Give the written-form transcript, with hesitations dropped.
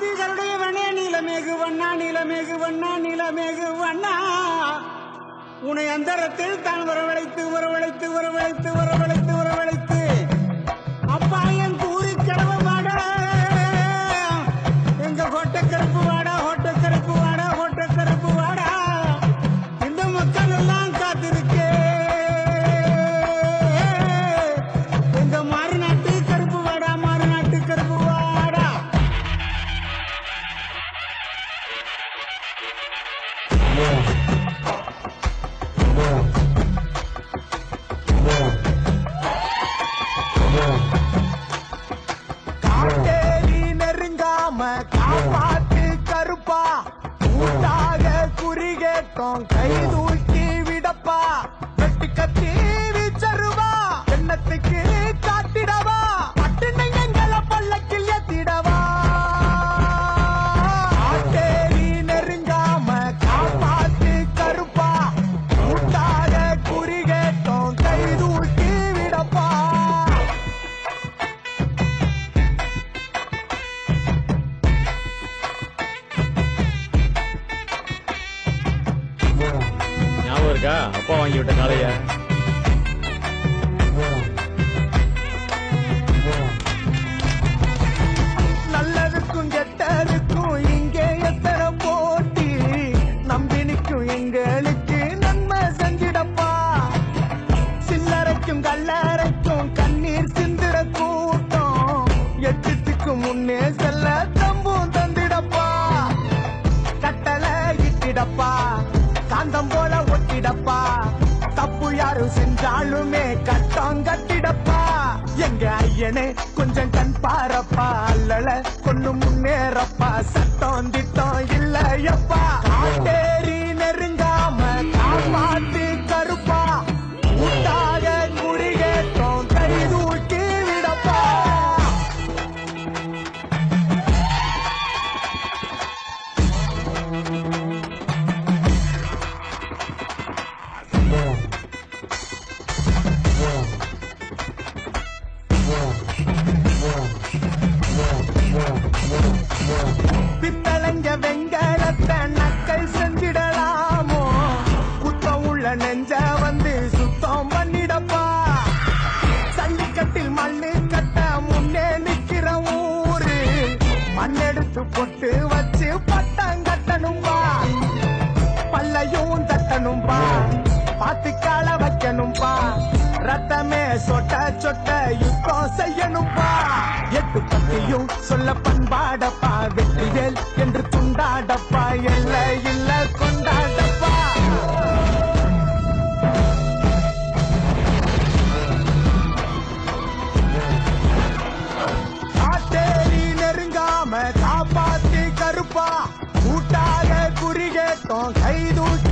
ஆதிகளுடைய வண்ணே நீலமேகு வண்ணா நீலமேகு வண்ணா நீலமேகு வண்ணா உன்னை அந்தரத்தில் தான் வரவழைத்து வரவழைத்து வரவழைத்து வரவழைத்து வரவழைத்து அப்பா என் கூறி கடவு வாட எங்க ஹோட்ட கருப்பு வாடா ஹோட்ட கருப்பு வாடா ஹோட்ட கருப்பு வாடா இந்த மக்கள் எல்லாம் காத்திருக்கே எங்க மாறுநாட்டு கருப்பு வாடா மாறுநாட்டு கருப்பு வாடா காட்டேரி நெருங்காம காப்பாத்து கருப்பா கூட்டாக குறிகேட்டோம் கை தூக்கி விடப்பா வெட்டி கத்தி வீச்சருவா எண்ணத்துக்கு காத்திடவா பட்டுனை எங்களை பல்லக்கில் ஏத்திடவா காட்டேரி நெருங்காம காப்பாத்து கருப்பா கூட்டாக குறிகேட்டோம் கை தூக்கி விடப்பா ஞாபகம் இருக்கா அப்பா வாங்கி விட்ட காளைய நல்லதுக்கும் கெட்டதுக்கும் இங்கே எத்தனை போட்டி நம்பினிக்கும் எங்களுக்கு நன்மை செஞ்சிடப்பா சில்லறைக்கும் கல்லறைக்கும் கண்ணீர் சிந்திட கூட்டம் எட்டுத்துக்கு முன்னே செல்ல தம்பும் தந்திடப்பா கட்டளை இட்டிடப்பா காந்தம் போல ஒட்டிடப்பா தப்பு யாரும் செஞ்சாலுமே கட்டம் கட்டிடப்பா எங்க ஐயனே கொஞ்சம் கண் பாரப்பா அல்லல கொண்டு முன்னேறப்பா சட்டம் திட்டம் இல்லையப்பா காட்டேரி நெருங்காம காப்பாத்து கருப்பா கூட்டாக குறிகேட்டோம் கை தூக்கி விடப்பா பித்தளைங்க வெங்கலத்தை நக்கல் செஞ்சிடலாமோ குத்தம் உள்ள நெஞ்ச வந்து சுத்தம் பண்ணிடப்பா சல்லிக்கட்டில் மண்ணு கட்ட முன்னே நிக்கிற ஊரு மண்ணெடுத்து பொட்டு வச்சு பட்டம் கட்டணும்பா பல்லையும் தட்டணும்பா பாத்து கால வைக்கணும்பா ரத்தமே சொட்ட சொட்ட யுத்தம் செய்யணும்பா எட்டு பத்தியும் சொல்ல பண்பாடப்பா வெற்றிவேல் என்று துண்டாடப்பா எல்ல இல்ல கொண்டாடப்பா காட்டேரி நெருங்காம காப்பாத்தி கருப்பா கூட்டாக குறிகேட்டோம் கை தூக்கி